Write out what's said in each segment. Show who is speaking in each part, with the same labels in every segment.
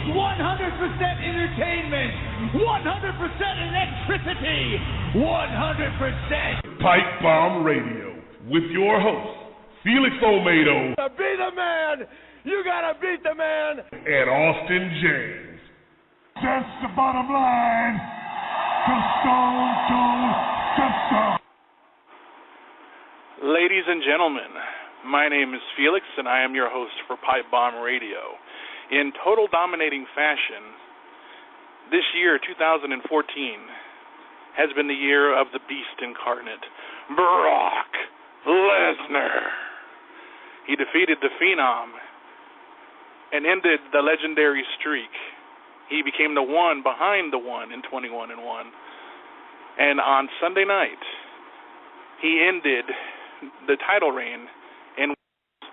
Speaker 1: It's 100% entertainment, 100% electricity, 100%.
Speaker 2: Pipebomb Radio with your host, Felix Olmedo.
Speaker 3: To be the man, you gotta beat the man.
Speaker 2: And Austin James.
Speaker 4: That's the bottom line. From stone to stone.
Speaker 5: Ladies and gentlemen, my name is Felix, and I am your host for Pipebomb Radio. In total dominating fashion, this year, 2014, has been the year of the beast incarnate, Brock Lesnar. He defeated the Phenom and ended the legendary streak. He became the one behind the one in 21-1. And on Sunday night, he ended the title reign in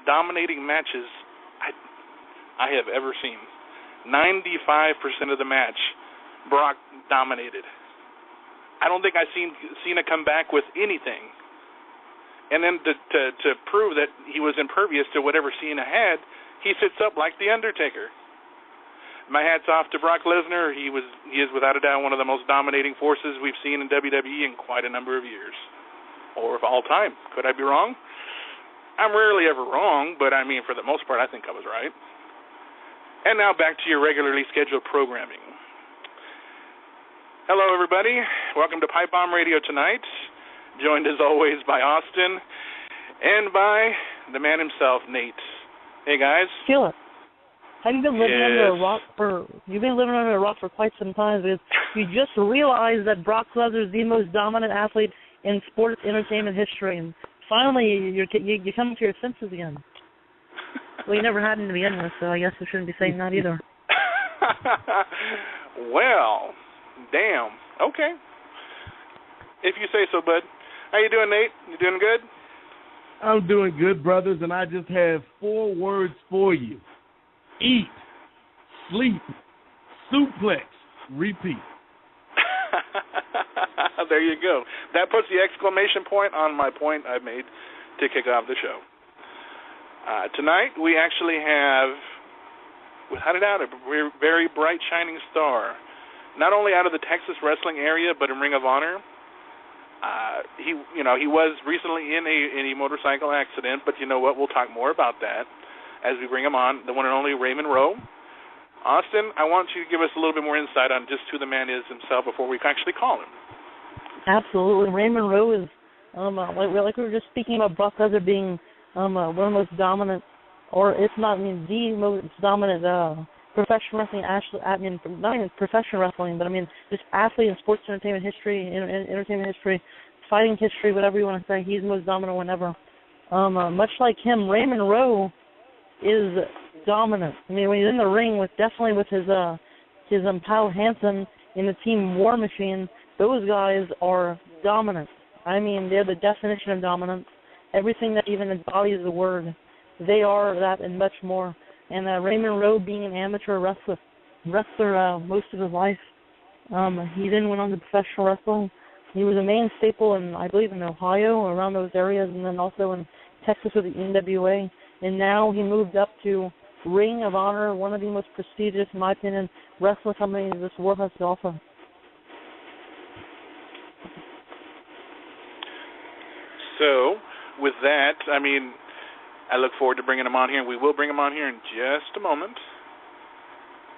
Speaker 5: dominating matches I have ever seen. 95% of the match, Brock dominated. I don't think I've seen Cena come back with anything. And then to prove that he was impervious to whatever Cena had, he sits up like The Undertaker. My hat's off to Brock Lesnar. He is without a doubt one of the most dominating forces we've seen in WWE in quite a number of years. Or of all time. Could I be wrong? I'm rarely ever wrong, but I mean, for the most part, I think I was right. And now back to your regularly scheduled programming. Hello, everybody. Welcome to Pipebomb Radio tonight. Joined, as always, by Austin and by the man himself, Nate. Hey, guys.
Speaker 6: Felix, have you been living under a rock You've been living under a rock for quite some time, because you just realized that Brock Lesnar is the most dominant athlete in sports entertainment history, and finally you come to your senses again. Well, you never had him to begin with, so I guess we shouldn't be saying that either.
Speaker 5: Well, damn. Okay. If you say so, bud. How you doing, Nate? You doing good?
Speaker 7: I'm doing good, brothers, and I just have 4 words for you. Eat, sleep, suplex, repeat.
Speaker 5: There you go. That puts the exclamation point on my point I made to kick off the show. Tonight, we actually have, without a doubt, a very bright, shining star. Not only out of the Texas wrestling area, but in Ring of Honor. He was recently in a motorcycle accident, but you know what? We'll talk more about that as we bring him on. The one and only Raymond Rowe. Austin, I want you to give us a little bit more insight on just who the man is himself before we can actually call him.
Speaker 6: Absolutely. Raymond Rowe is, like we were just speaking about Brock Lesnar being one of the most dominant, or if not, the most dominant professional wrestling, not even professional wrestling, but just athlete in sports entertainment history, entertainment history, fighting history, whatever you want to say. He's the most dominant one ever. Much like him, Raymond Rowe is dominant. When he's in the ring with his pal Hansen in the Team War Machine, those guys are dominant. They're the definition of dominance. Everything that even embodies the word, they are that and much more. And Raymond Rowe, being an amateur wrestler most of his life, he then went on to professional wrestling. He was a main staple I believe in Ohio, around those areas, and then also in Texas with the NWA. And now he moved up to Ring of Honor, one of the most prestigious, in my opinion, wrestling companies this world has to offer.
Speaker 5: So, with that, I look forward to bringing him on here, and we will bring him on here in just a moment.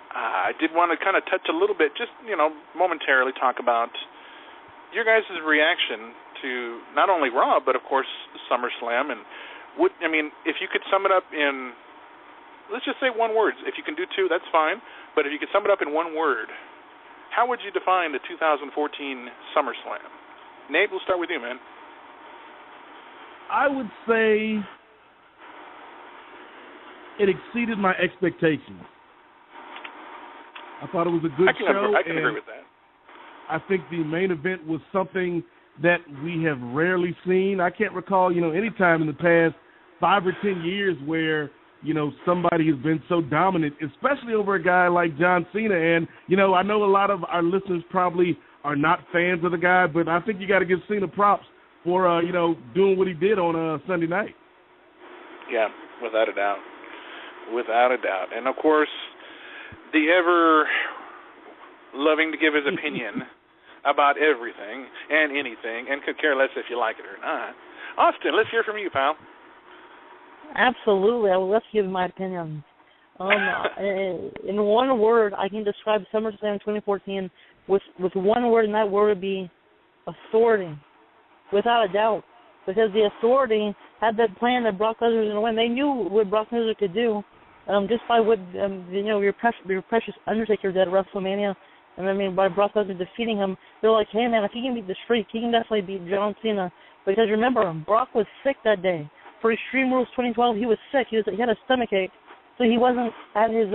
Speaker 5: I did want to kind of touch a little bit, just, momentarily talk about your guys' reaction to not only Raw, but, of course, SummerSlam. And, if you could sum it up in, let's just say one word. If you can do 2, that's fine. But if you could sum it up in one word, how would you define the 2014 SummerSlam? Nate, we'll start with you, man.
Speaker 7: I would say it exceeded my expectations. I thought it was a good show.
Speaker 5: I can agree with that.
Speaker 7: I think the main event was something that we have rarely seen. I can't recall, any time in the past 5 or 10 years where, somebody has been so dominant, especially over a guy like John Cena. And, I know a lot of our listeners probably are not fans of the guy, but I think you got to give Cena props for, doing what he did on Sunday night.
Speaker 5: Yeah, without a doubt. Without a doubt. And, of course, the ever loving to give his opinion about everything and anything, and could care less if you like it or not. Austin, let's hear from you, pal.
Speaker 6: Absolutely. I would love to give my opinion. In one word, I can describe SummerSlam 2014 with one word, and that word would be authority, without a doubt. Because the authority had that plan that Brock Lesnar was going to win. They knew what Brock Lesnar could do, just by what your precious Undertaker did at WrestleMania. And I mean, by Brock Lesnar defeating him, they're like, hey man, if he can beat the Streak, he can definitely beat John Cena. Because remember, Brock was sick that day. For Extreme Rules 2012, he was sick. He had a stomachache, so he wasn't at his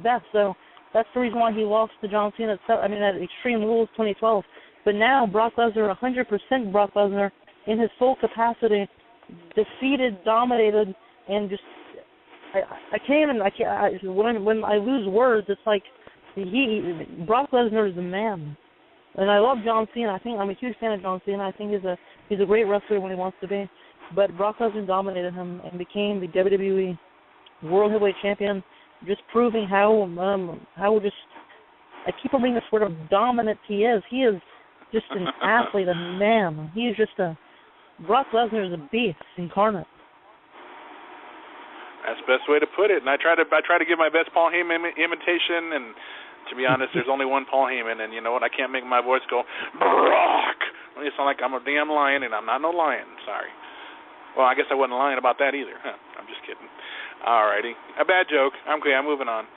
Speaker 6: best. So that's the reason why he lost to John Cena at Extreme Rules 2012. But now Brock Lesnar, 100% Brock Lesnar, in his full capacity, defeated, dominated, and just when I lose words, it's like Brock Lesnar is the man. And I love John Cena. I'm a huge fan of John Cena. I think he's a great wrestler when he wants to be. But Brock Lesnar dominated him and became the WWE World Heavyweight Champion, just proving how just, I keep on reading this word of dominant he is. He is just an athlete, a man. He is just Brock Lesnar is a beast incarnate.
Speaker 5: That's the best way to put it. And I try to give my best Paul Heyman imitation, and to be honest, there's only one Paul Heyman, and you know what? I can't make my voice go, Brock! It sounds like I'm a damn lion, and I'm not no lion. Sorry. Well, I guess I wasn't lying about that either. Huh, I'm just kidding. All righty. A bad joke. Okay, I'm moving on.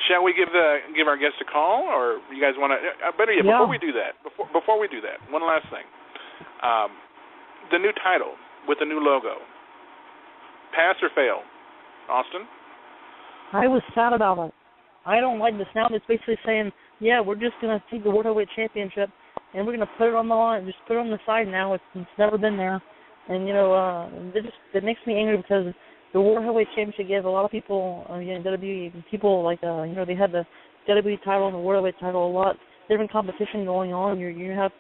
Speaker 5: Shall we give our guest a call, or you guys want to? Better yet, before we do that, one last thing. The new title with the new logo. Pass or fail, Austin?
Speaker 6: I was sad about it. I don't like this now. It's basically saying, yeah, we're just gonna take the World Heavyweight Championship and we're gonna put it on the line, just put it on the side now. It's never been there, and it makes me angry because the World Heavyweight Championship gave a lot of people, WWE people like they had the WWE title and the World Heavyweight title, a lot different competition going on. You have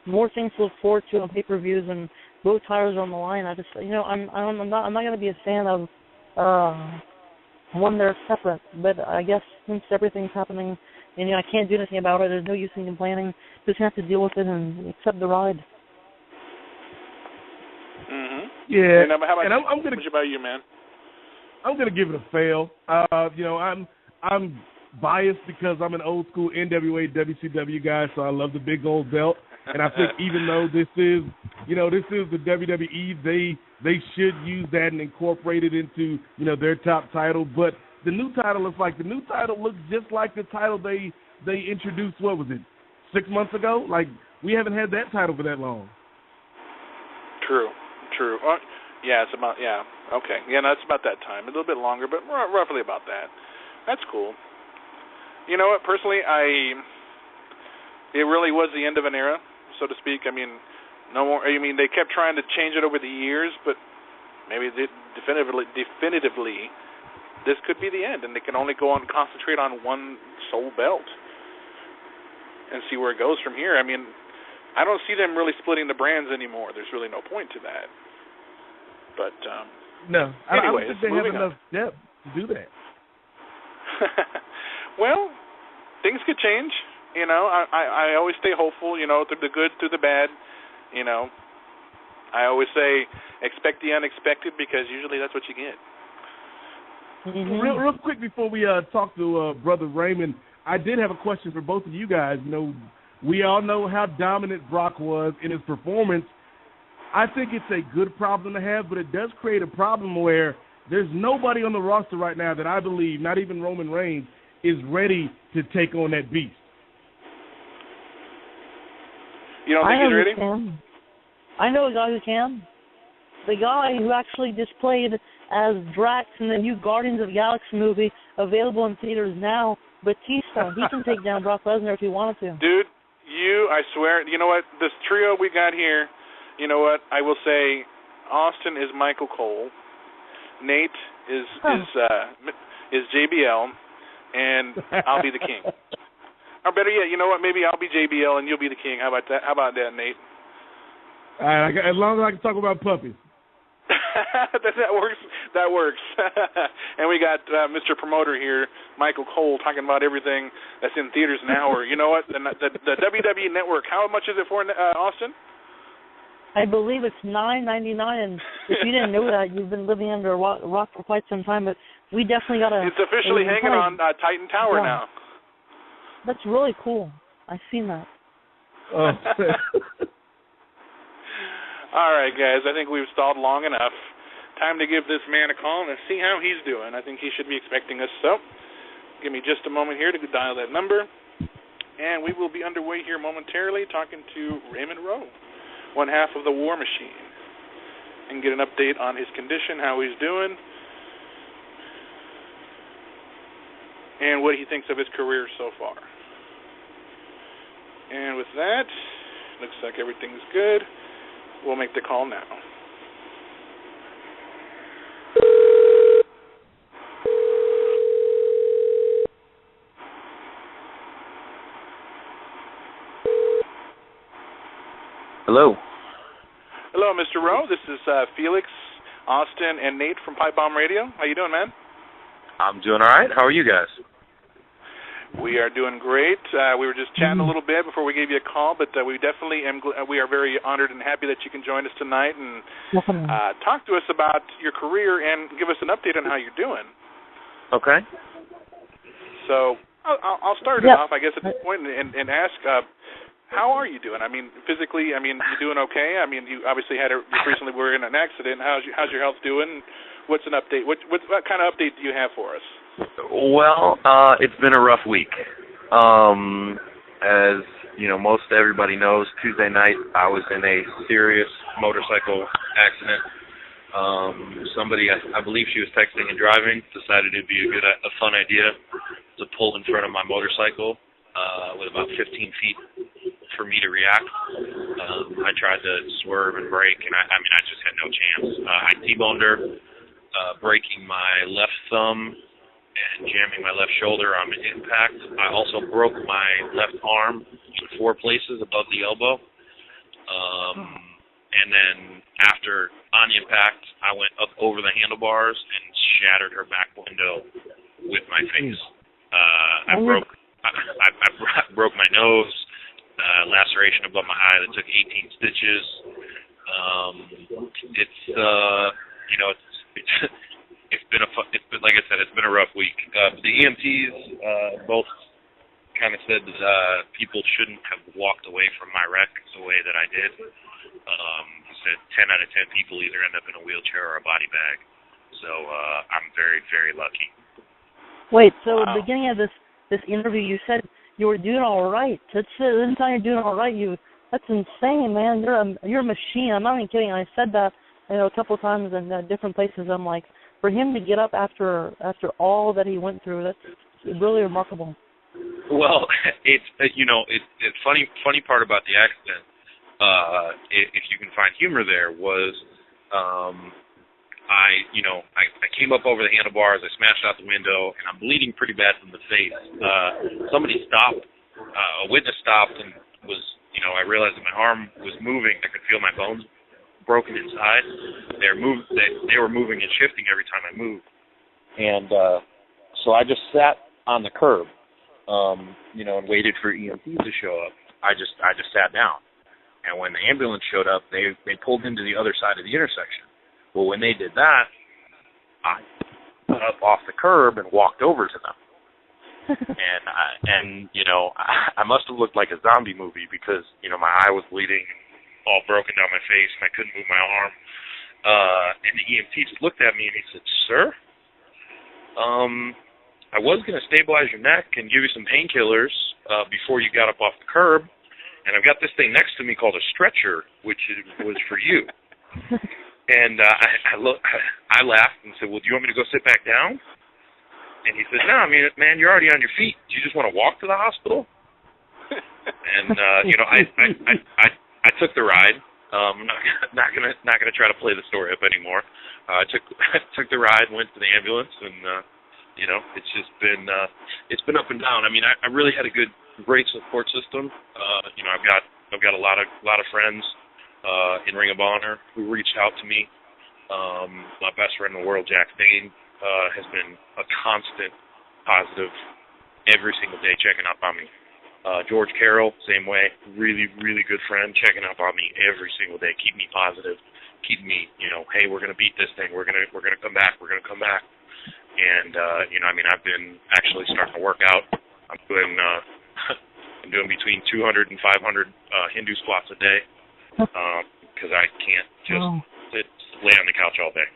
Speaker 6: more things to look forward to on pay-per-views, and both titles are on the line. I just I'm not gonna be a fan of when they're separate, but I guess since everything's happening, and I can't do anything about it, there's no use in complaining. Just have to deal with it and accept the ride.
Speaker 5: Mm-hmm.
Speaker 7: Yeah.
Speaker 5: And how about
Speaker 7: I'm gonna.
Speaker 5: What about you, man?
Speaker 7: I'm gonna give it a fail. I'm biased because I'm an old school NWA WCW guy, so I love the big old belt. And I think even though this is the WWE, they should use that and incorporate it into their top title. But the new title looks just like the title they introduced. What was it, 6 months ago? Like, we haven't had that title for that long.
Speaker 5: True. Yeah, it's about okay. Yeah, that's about that time. A little bit longer, but roughly about that. That's cool. You know what? Personally, it really was the end of an era, so to speak. I mean, no more. I mean, they kept trying to change it over the years, but maybe definitively, this could be the end, and they can only go on and concentrate on one sole belt and see where it goes from here. I mean, I don't see them really splitting the brands anymore. There's really no point to that. But
Speaker 7: no,
Speaker 5: anyway,
Speaker 7: I don't think they have enough depth to do that.
Speaker 5: Well, things could change. I always stay hopeful. Through the good, through the bad. I always say expect the unexpected, because usually that's what you get.
Speaker 6: Mm-hmm.
Speaker 7: Real quick before we talk to Brother Raymond, I did have a question for both of you guys. We all know how dominant Brock was in his performance. I think it's a good problem to have, but it does create a problem where there's nobody on the roster right now that I believe, not even Roman Reigns, is ready to take on that beast.
Speaker 5: You don't think he's ready?
Speaker 6: I know a guy who can. The guy who actually just played as Drax in the new Guardians of the Galaxy movie, available in theaters now, Batista. He can take down Brock Lesnar if he wanted to.
Speaker 5: Dude, I swear, you know what? This trio we got here, you know what? I will say Austin is Michael Cole, Nate is JBL, and I'll be the king. Or better yet, you know what? Maybe I'll be JBL and you'll be the king. How about that? How about that, Nate?
Speaker 7: All right, as long as I can talk about puppies.
Speaker 5: That works. That works. And we got Mr. Promoter here, Michael Cole, talking about everything that's in theaters now. Or you know what? The WWE Network. How much is it for, Austin?
Speaker 6: I believe it's $9.99, and if you didn't know that, you've been living under a rock for quite some time. But we definitely got a.
Speaker 5: It's officially hanging on Titan Tower now.
Speaker 6: That's really cool. I've seen that.
Speaker 7: Oh.
Speaker 5: All right, guys. I think we've stalled long enough. Time to give this man a call and see how he's doing. I think he should be expecting us. So, give me just a moment here to dial that number, and we will be underway here momentarily, talking to Raymond Rowe, one half of the War Machine, and get an update on his condition, how he's doing, and what he thinks of his career so far. And with that, looks like everything's good. We'll make the call now.
Speaker 8: Hello.
Speaker 5: Hello, Mr. Rowe. This is Felix, Austin, and Nate from Pipebomb Radio. How you doing, man?
Speaker 8: I'm doing all right. How are you guys?
Speaker 5: We are doing great. We were just chatting a little bit before we gave you a call, but we definitely we are very honored and happy that you can join us tonight and talk to us about your career and give us an update on how you're doing.
Speaker 8: Okay.
Speaker 5: So I'll start it off, I guess, at this point and ask, how are you doing? I mean, physically, you doing okay? I mean, you obviously you recently were in an accident. How's your health doing? What's an update? What kind of update do you have for us?
Speaker 8: Well, it's been a rough week. As you know, most everybody knows, Tuesday night I was in a serious motorcycle accident. Somebody, I believe she was texting and driving, decided it'd be a fun idea to pull in front of my motorcycle with about 15 feet for me to react. I tried to swerve and brake, and I just had no chance. I T-boned her, breaking my left thumb and jamming my left shoulder on impact. I also broke my left arm in 4 places above the elbow. And then on impact, I went up over the handlebars and shattered her back window with my face. I broke my nose, laceration above my eye that took 18 stitches. It's been like I said, it's been a rough week. The EMTs both kind of said that people shouldn't have walked away from my wreck the way that I did. He said 10 out of 10 people either end up in a wheelchair or a body bag. So I'm very, very lucky.
Speaker 6: Wait, so at the beginning of this interview, you said you were doing all right. Anytime you're doing all right, that's insane, man. You're a machine. I'm not even kidding. I said that a couple of times in different places. I'm like, for him to get up after all that he went through, that's really remarkable.
Speaker 8: Well, it's funny part about the accident, if you can find humor there, was I came up over the handlebars, I smashed out the window, and I'm bleeding pretty bad from the face. Somebody stopped, a witness stopped and was, I realized that my arm was moving. I could feel my bones broken inside. They were moving and shifting every time I moved. And so I just sat on the curb, and waited for EMTs to show up. I just sat down. And when the ambulance showed up, they pulled into the other side of the intersection. Well, when they did that, I got up off the curb and walked over to them. I must have looked like a zombie movie because, my eye was bleeding, all broken down my face, and I couldn't move my arm. And the EMT just looked at me and he said, "Sir, I was going to stabilize your neck and give you some painkillers before you got up off the curb, and I've got this thing next to me called a stretcher, which was for you." And I laughed and said, "Well, do you want me to go sit back down?" And he said, "No, man, you're already on your feet. Do you just want to walk to the hospital?" And I took the ride. I'm not gonna try to play the story up anymore. I took the ride, went to the ambulance, and it's just been it's been up and down. I really had a great support system. I've got a lot of friends in Ring of Honor who reached out to me My best friend in the world, Jack Thane, has been a constant positive every single day, checking up on me. George Carroll, same way, really, really good friend, checking up on me every single day, keep me positive, keep me, hey, we're gonna beat this thing, we're gonna come back, and I've been actually starting to work out. I'm doing between 200 and 500 Hindu squats a day, because I can't just lay on the couch all day.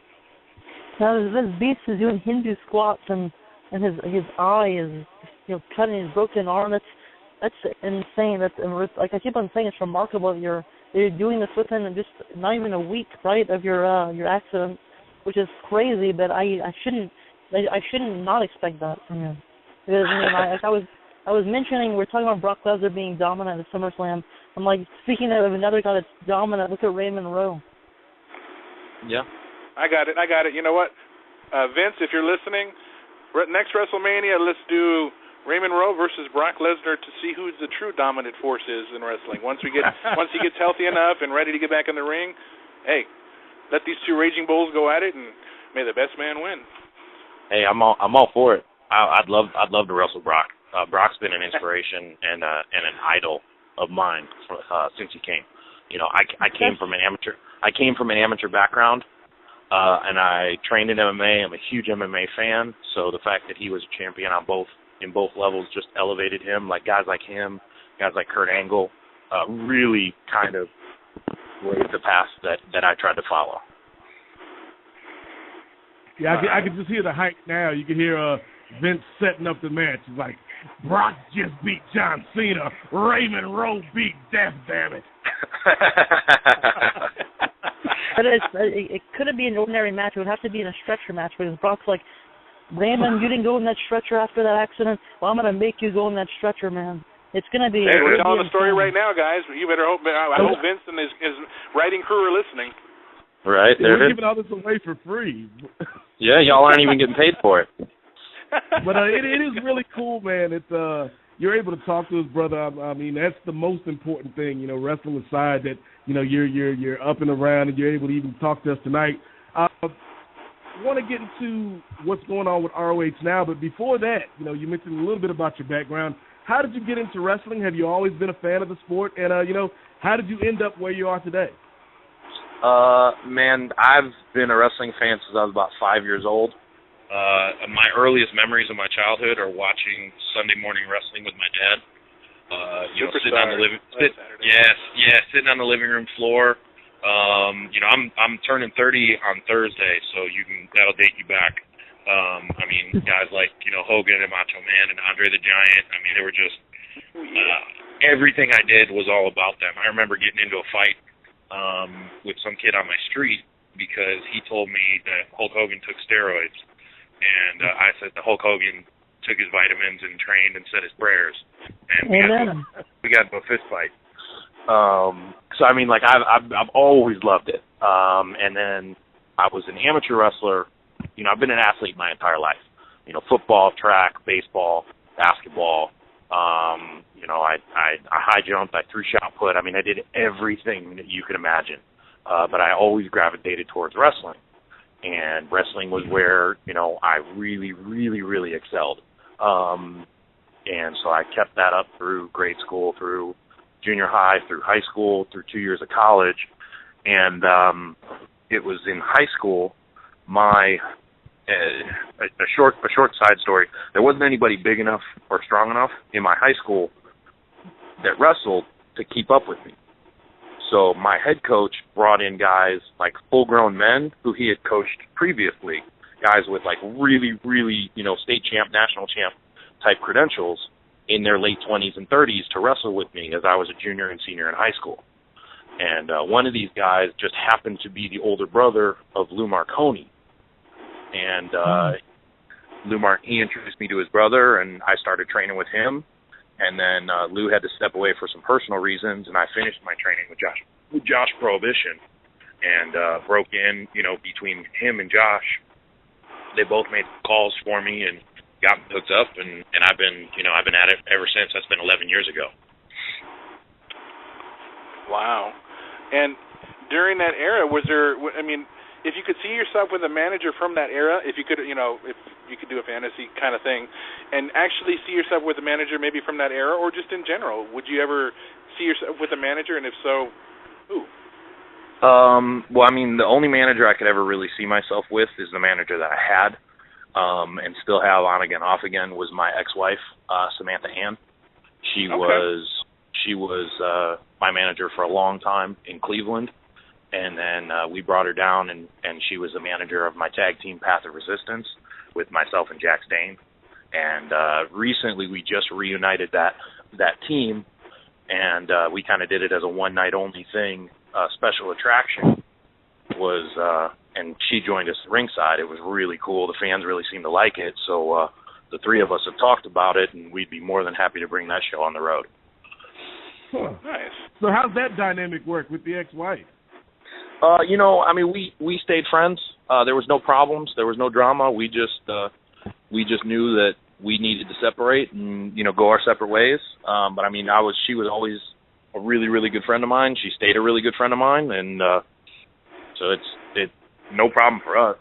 Speaker 6: Now this beast is doing Hindu squats, and his eye is cutting his broken arm. That's insane. Like I keep on saying, it's remarkable that you're doing this within just not even a week, right, of your accident, which is crazy. But I shouldn't not expect that from you, because I was mentioning, we're talking about Brock Lesnar being dominant at SummerSlam. I'm like, speaking of another guy that's dominant, look at Raymond Rowe.
Speaker 5: Yeah, I got it. You know what, Vince, if you're listening, next WrestleMania, let's do Raymond Rowe versus Brock Lesnar to see who the true dominant force is in wrestling. Once he gets healthy enough and ready to get back in the ring, hey, let these two raging bulls go at it, and may the best man win.
Speaker 9: Hey, I'm all for it. I'd love to wrestle Brock. Brock's been an inspiration and an idol of mine since he came. I came from an amateur background, and I trained in MMA. I'm a huge MMA fan, so the fact that he was a champion in both levels just elevated him. Like guys like him, guys like Kurt Angle, really kind of blazed the path that I tried to follow.
Speaker 7: Yeah, I can just hear the hype now. You can hear Vince setting up the match. It's like, Brock just beat John Cena. Raymond Rowe beat Death, damn it.
Speaker 6: But it couldn't be an ordinary match. It would have to be in a stretcher match, because Brock's like, Raymond, you didn't go in that stretcher after that accident. Well, I'm going to make you go in that stretcher, man. It's going to be...
Speaker 5: Hey, we're telling the story right now, guys. You better hope... I hope Vince and his writing crew are listening.
Speaker 9: Right.
Speaker 7: We're giving all this away for free.
Speaker 9: Yeah, y'all aren't even getting paid for it.
Speaker 7: But it is really cool, man. It's you're able to talk to his brother. I mean, that's the most important thing, wrestling aside, that, you're up and around and you're able to even talk to us tonight. I want to get into what's going on with ROH now, but before that, you mentioned a little bit about your background. How did you get into wrestling? Have you always been a fan of the sport? And, how did you end up where you are today?
Speaker 9: Man, I've been a wrestling fan since I was about 5 years old. My earliest memories of my childhood are watching Sunday morning wrestling with my dad. Sitting on the sitting on the living room floor. I'm turning 30 on Thursday, so that'll date you back. Guys like Hogan and Macho Man and Andre the Giant. They were just everything I did was all about them. I remember getting into a fight with some kid on my street because he told me that Hulk Hogan took steroids, and I said that Hulk Hogan took his vitamins and trained and said his prayers, and we got into a fist fight. I've always loved it. And then I was an amateur wrestler. I've been an athlete my entire life. Football, track, baseball, basketball. I high jumped, I threw shot put. I did everything that you could imagine. But I always gravitated towards wrestling. And wrestling was where, I really, really, really excelled. And so I kept that up through grade school, through junior high, through high school, through 2 years of college. And it was in high school, a short side story, there wasn't anybody big enough or strong enough in my high school that wrestled to keep up with me. So my head coach brought in guys like full-grown men who he had coached previously, guys with like really, really, state champ, national champ type credentials in their late 20s and 30s to wrestle with me as I was a junior and senior in high school. And one of these guys just happened to be the older brother of Lou Marconi. And he introduced me to his brother, and I started training with him. And then Lou had to step away for some personal reasons, and I finished my training with Josh Prohibition, and broke in, between him and Josh. They both made calls for me and got me hooked up, and I've been at it ever since. That's been 11 years ago.
Speaker 5: Wow. And during that era, was there, if you could see yourself with a manager from that era, if you could, if you could do a fantasy kind of thing, and actually see yourself with a manager maybe from that era or just in general, would you ever see yourself with a manager, and if so, who?
Speaker 9: Well, I mean, the only manager I could ever really see myself with is the manager that I had, and still have on again, off again, was my ex-wife, Samantha Ann. She was my manager for a long time in Cleveland. And then we brought her down, and she was the manager of my tag team, Path of Resistance, with myself and Jack Stain. And recently we just reunited that team, and we kind of did it as a one-night-only thing. Special attraction was, and she joined us ringside. It was really cool. The fans really seemed to like it. So the three of us have talked about it, and we'd be more than happy to bring that show on the road.
Speaker 7: Huh.
Speaker 5: Nice.
Speaker 7: So how's that dynamic work with the ex-wife?
Speaker 9: I mean, we stayed friends. There was no problems. There was no drama. We just knew that we needed to separate and, go our separate ways. But I mean, she was always a really, really good friend of mine. She stayed a really good friend of mine. And, so it's no problem for us,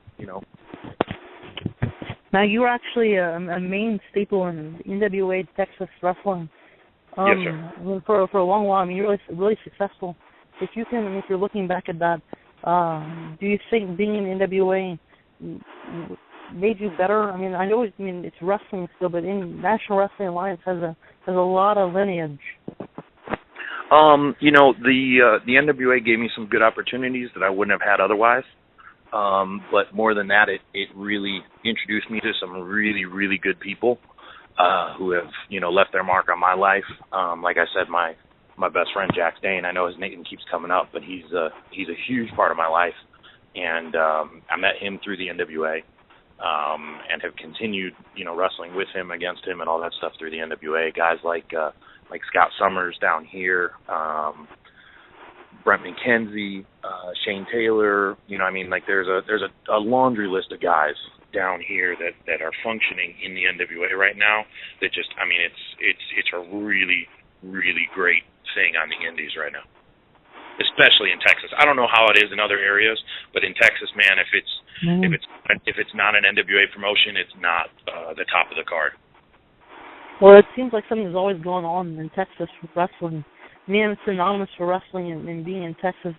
Speaker 6: Now, you were actually a main staple in NWA Texas wrestling.
Speaker 9: Yes, sir.
Speaker 6: For a long while. I mean, you're really successful. If you're looking back at that, do you think being in NWA made you better? I mean, it's wrestling still, but in National Wrestling Alliance has a lot of lineage.
Speaker 9: The NWA gave me some good opportunities that I wouldn't have had otherwise. But more than that, it really introduced me to some really, really good people who have, left their mark on my life. Like I said, my best friend Jack Stain, I know his name keeps coming up, but he's a huge part of my life, and I met him through the NWA, and have continued, wrestling with him, against him, and all that stuff through the NWA. Guys like Scott Summers down here, Brent McKenzie, Shane Taylor. There's a laundry list of guys down here that are functioning in the NWA right now. That just, it's a really, really great thing on the indies right now, especially in Texas. I don't know how it is in other areas, but in Texas, man, if it's not an NWA promotion, it's not the top of the card.
Speaker 6: Well, it seems like something's always going on in Texas with wrestling. Man, it's synonymous for wrestling and being in Texas.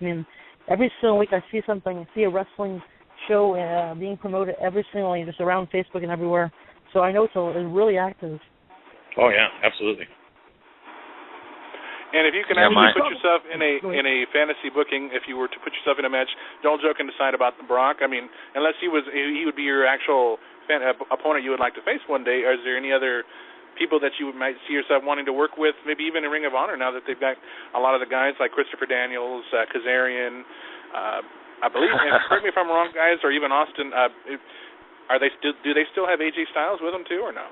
Speaker 6: Every single week I see something. I see a wrestling show being promoted every single week, just around Facebook and everywhere. So I know it's really active.
Speaker 9: Oh yeah, absolutely.
Speaker 5: And if you can actually put yourself in a fantasy booking, if you were to put yourself in a match, don't joke and decide about the Brock. I mean, unless he would be your actual opponent you would like to face one day. Is there any other people that you might see yourself wanting to work with, maybe even in Ring of Honor, now that they've got a lot of the guys like Christopher Daniels, Kazarian, I believe, and correct me if I'm wrong, guys, or even Austin, do they still have AJ Styles with them too, or no?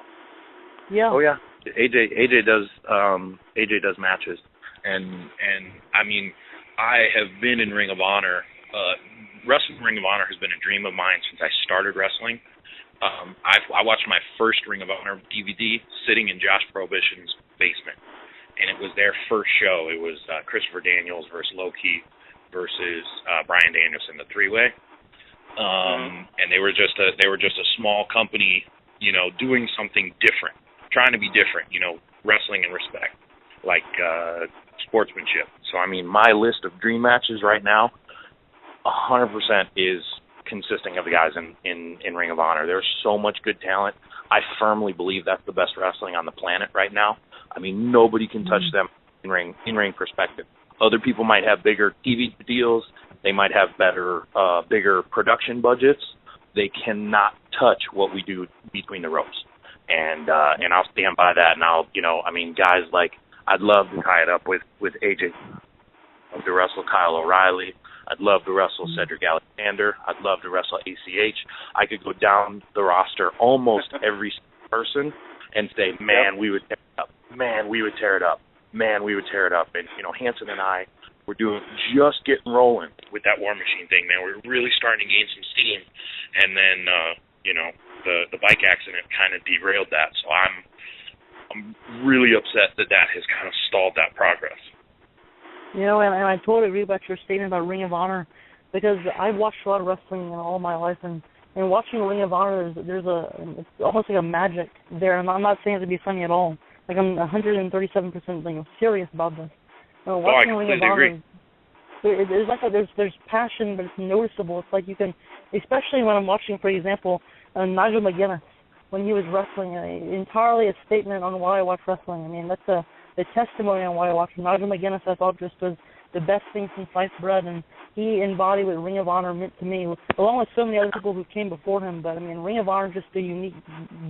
Speaker 6: Yeah.
Speaker 9: Oh yeah. AJ does matches. And I mean, I have been in Ring of Honor. Wrestling Ring of Honor has been a dream of mine since I started wrestling. I watched my first Ring of Honor DVD sitting in Josh Prohibition's basement, and it was their first show. It was Christopher Daniels versus Low-Key versus Bryan Danielson, the three-way. And they were just a small company, doing something different, trying to be different, wrestling and respect, like sportsmanship. So I mean, my list of dream matches right now, 100% is consisting of the guys in Ring of Honor. There's so much good talent. I firmly believe that's the best wrestling on the planet right now. I mean, nobody can touch them in ring perspective. Other people might have bigger TV deals. They might have bigger production budgets. They cannot touch what we do between the ropes. And I'll stand by that. And guys like, I'd love to tie it up with AJ. I'd love to wrestle Kyle O'Reilly. I'd love to wrestle Cedric Alexander. I'd love to wrestle ACH. I could go down the roster almost every person and say, man, we would tear it up. Man, we would tear it up. Man, we would tear it up. And, Hanson and I were just getting rolling with that War Machine thing, man. We were really starting to gain some steam. And then, the bike accident kind of derailed that. So I'm really upset that has kind of stalled that progress.
Speaker 6: And I totally agree about your statement about Ring of Honor. because I've watched a lot of wrestling all my life, and watching Ring of Honor, it's almost like a magic there. I'm not saying it to be funny at all. Like, I'm 137% serious about this. Watching
Speaker 8: I
Speaker 6: Ring of
Speaker 8: completely agree.
Speaker 6: Honor, there's passion, but it's noticeable. It's like you can, especially when I'm watching, for example, Nigel McGuinness, when he was wrestling, entirely a statement on why I watch wrestling. I mean, that's a testimony on why I watch. Nigel McGuinness, I thought, just was the best thing since sliced bread, and he embodied what Ring of Honor meant to me, along with so many other people who came before him. But I mean, Ring of Honor is just a unique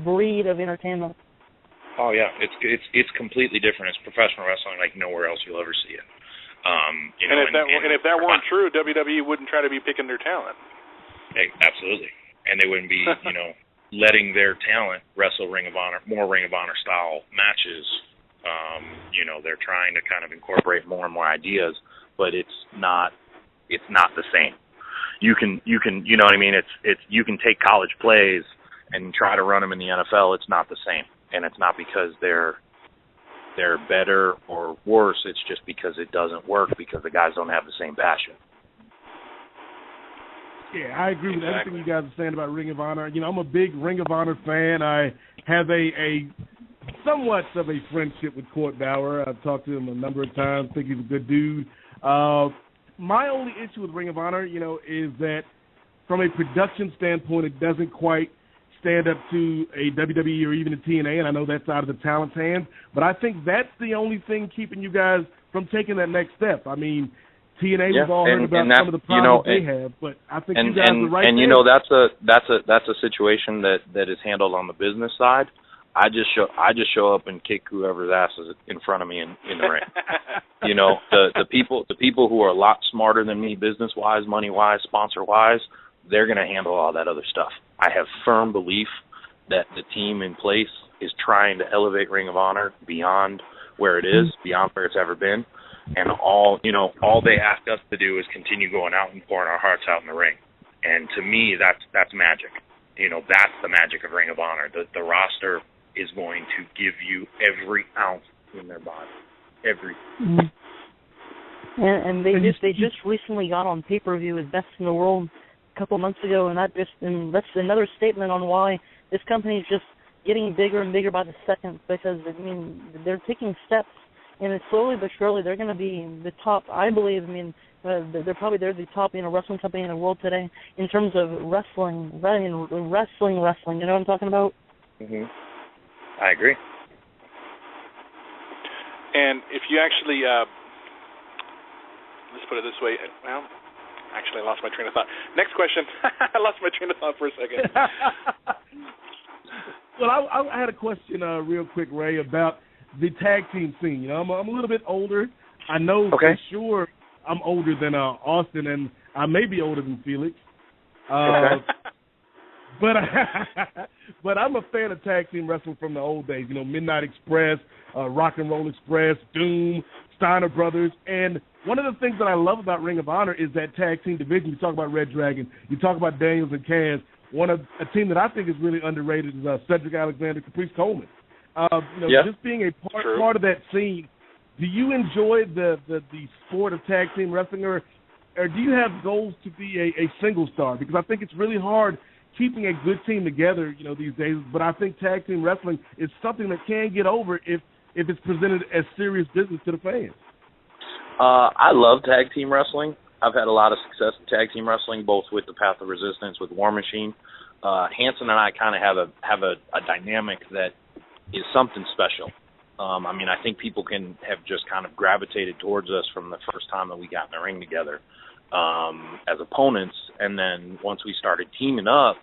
Speaker 6: breed of entertainment.
Speaker 8: Oh yeah, it's completely different. It's professional wrestling like nowhere else you'll ever see it.
Speaker 5: If that weren't true, WWE wouldn't try to be picking their talent.
Speaker 8: Absolutely, and they wouldn't be, letting their talent wrestle more Ring of Honor style matches. They're trying to kind of incorporate more and more ideas, but it's not the same. You can, you know what I mean? It's you can take college plays and try to run them in the NFL. It's not the same, and it's not because they're better or worse. It's just because it doesn't work because the guys don't have the same passion.
Speaker 7: Yeah, I agree with everything you guys are saying about Ring of Honor. I'm a big Ring of Honor fan. I have a somewhat of a friendship with Court Bauer. I've talked to him a number of times. I think he's a good dude. My only issue with Ring of Honor, is that from a production standpoint, it doesn't quite stand up to a WWE or even a TNA, and I know that's out of the talent's hands, but I think that's the only thing keeping you guys from taking that next step. I mean, TNA, we've all heard about some of the problems they have, but I think you guys are right there.
Speaker 9: That's a situation that is handled on the business side. I just show up and kick whoever's ass is in front of me in the ring. The people who are a lot smarter than me, business wise, money wise, sponsor wise, they're going to handle all that other stuff. I have firm belief that the team in place is trying to elevate Ring of Honor beyond where it is, beyond where it's ever been, and all they ask us to do is continue going out and pouring our hearts out in the ring. And to me, that's magic. That's the magic of Ring of Honor. The roster is going to give you every ounce in their body, every.
Speaker 6: And they just recently got on pay-per-view as Best in the World a couple months ago, and that's another statement on why this company is just getting bigger and bigger by the second, because they're taking steps, and slowly but surely they're going to be the top. I believe. They're the top wrestling company in the world today in terms of wrestling. Wrestling. You know what I'm talking about?
Speaker 8: Mhm. I agree.
Speaker 5: And if you actually, let's put it this way. Well, actually, I lost my train of thought. Next question. I lost my train of thought for a second.
Speaker 7: Well, I had a question real quick, Ray, about the tag team scene. I'm a little bit older. I know for sure I'm older than Austin, and I may be older than Felix. But I'm a fan of tag team wrestling from the old days. Midnight Express, Rock and Roll Express, Doom, Steiner Brothers. And one of the things that I love about Ring of Honor is that tag team division. You talk about Red Dragon. You talk about Daniels and Kaz. A team that I think is really underrated is Cedric Alexander, Caprice Coleman. Just being a part of that scene. Do you enjoy the sport of tag team wrestling, or do you have goals to be a single star? Because I think it's really hard keeping a good team together, these days. But I think tag team wrestling is something that can get over if it's presented as serious business to the fans.
Speaker 9: I love tag team wrestling. I've had a lot of success in tag team wrestling, both with the Path of Resistance, with War Machine. Hanson and I kind of have a dynamic that is something special. I think people have just kind of gravitated towards us from the first time that we got in the ring together as opponents, and then once we started teaming up,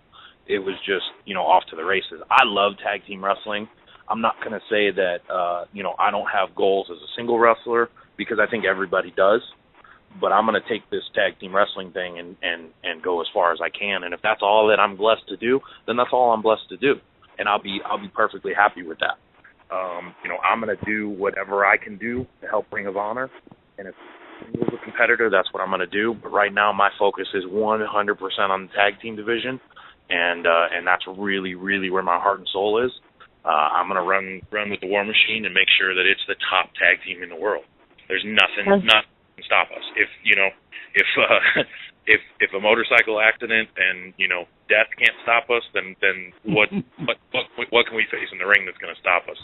Speaker 9: it was just, off to the races. I love tag team wrestling. I'm not going to say that, I don't have goals as a single wrestler, because I think everybody does, but I'm going to take this tag team wrestling thing and go as far as I can, and if that's all that I'm blessed to do, then that's all I'm blessed to do, and I'll be perfectly happy with that. I'm going to do whatever I can do to help Ring of Honor, and if I'm a competitor, that's what I'm going to do. But right now, my focus is 100% on the tag team division, and that's really, really where my heart and soul is. I'm going to run with the War Machine and make sure that it's the top tag team in the world. There's nothing
Speaker 8: can stop us. If a motorcycle accident and death can't stop us, then what can we face in the ring that's going to stop us?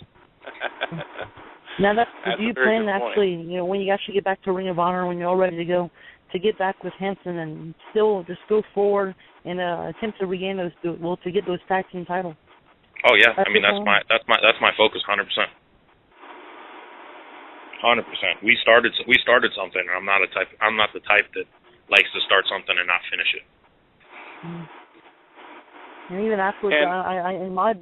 Speaker 6: Now, do you plan actually, when you actually get back to Ring of Honor, when you're all ready to go, to get back with Hanson and still just go forward and attempt to regain to get those tag team titles?
Speaker 8: Oh yeah, I mean that's my focus, 100%. 100%. We started something, and I'm not the type that likes to start something and not finish it.
Speaker 6: And even afterwards, in my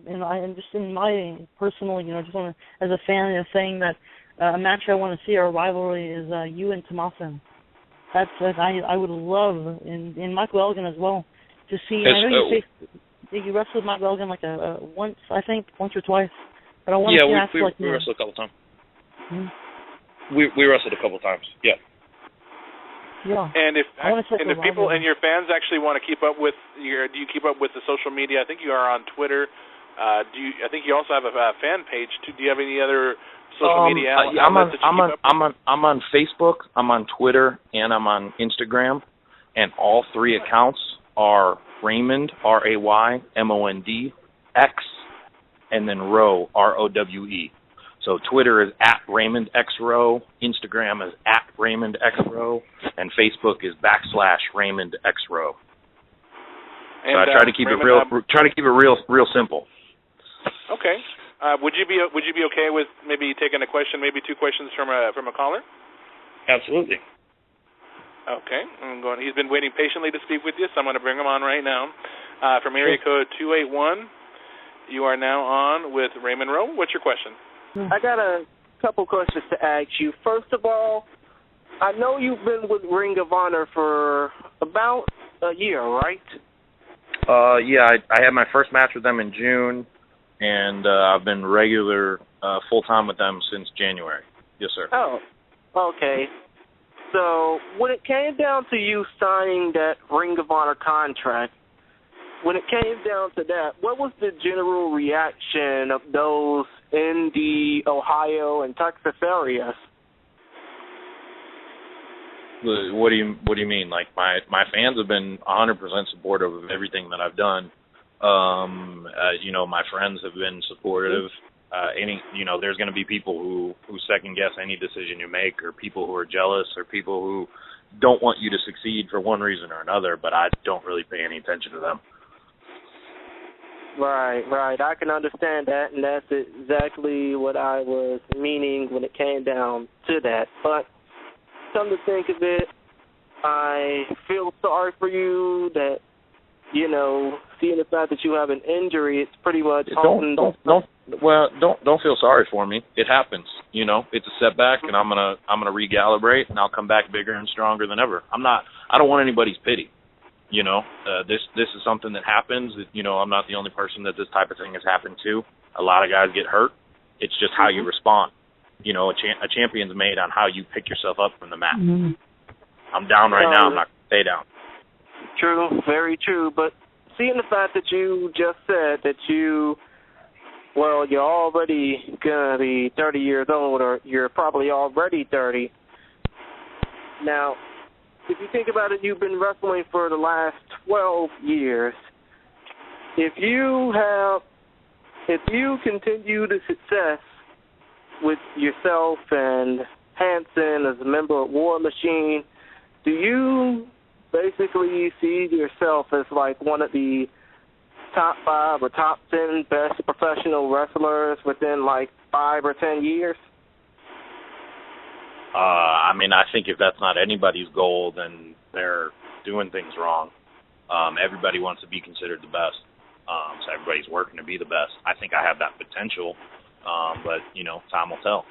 Speaker 6: personal, just want to, as a fan, saying that a match I want to see, our rivalry, is you and Tommaso. That's I would love, and Michael Elgin as well, to see. I know you wrestled Michael Elgin like once or twice, but I want to see
Speaker 8: we wrestled a couple times. We wrestled a couple times. Yeah.
Speaker 6: Yeah.
Speaker 5: And if people and your fans actually want to keep up with do you keep up with the social media? I think you are on Twitter. I think you also have a fan page too. Do you have any other social media outlets that you keep up with?
Speaker 9: I'm on Facebook, I'm on Twitter, and I'm on Instagram, and all three accounts are Raymond, RAYMOND, X, and then Rowe, ROWE. So Twitter is @RaymondXRowe, Instagram is @RaymondXRowe, and Facebook is /RaymondXRowe. So I try to keep it real simple.
Speaker 5: Okay. Would you be okay with maybe taking a question, maybe two questions from a caller?
Speaker 8: Absolutely.
Speaker 5: Okay. He's been waiting patiently to speak with you, so I'm going to bring him on right now. From area code 281, you are now on with Raymond Rowe. What's your question?
Speaker 10: I got a couple questions to ask you. First of all, I know you've been with Ring of Honor for about a year, right?
Speaker 9: Yeah, I had my first match with them in June, and I've been regular full-time with them since January. Yes, sir.
Speaker 10: Oh, okay. So when it came down to you signing that Ring of Honor contract, when it came down to that, what was the general reaction of those in the Ohio and Texas areas?
Speaker 9: What do you mean? Like my fans have been 100% supportive of everything that I've done. My friends have been supportive. There's going to be people who second guess any decision you make, or people who are jealous, or people who don't want you to succeed for one reason or another. But I don't really pay any attention to them.
Speaker 10: Right. I can understand that, and that's exactly what I was meaning when it came down to that. But come to think of it, I feel sorry for you that, seeing the fact that you have an injury, it's pretty much
Speaker 9: don't feel sorry for me. It happens. It's a setback, and I'm gonna recalibrate, and I'll come back bigger and stronger than ever. I don't want anybody's pity. This is something that happens. I'm not the only person that this type of thing has happened to. A lot of guys get hurt. It's just how you respond. A champion's made on how you pick yourself up from the mat. Mm-hmm. I'm down right now. I'm not going to stay down.
Speaker 10: True, very true. But seeing the fact that you just said that you're already going to be 30 years old, or you're probably already 30. Now, if you think about it, you've been wrestling for the last 12 years. If you continue the success with yourself and Hanson as a member of War Machine, do you basically see yourself as like one of the top 5 or top 10 best professional wrestlers within like 5 or 10 years?
Speaker 9: I think if that's not anybody's goal, then they're doing things wrong. Everybody wants to be considered the best, so everybody's working to be the best. I think I have that potential, but, time will tell.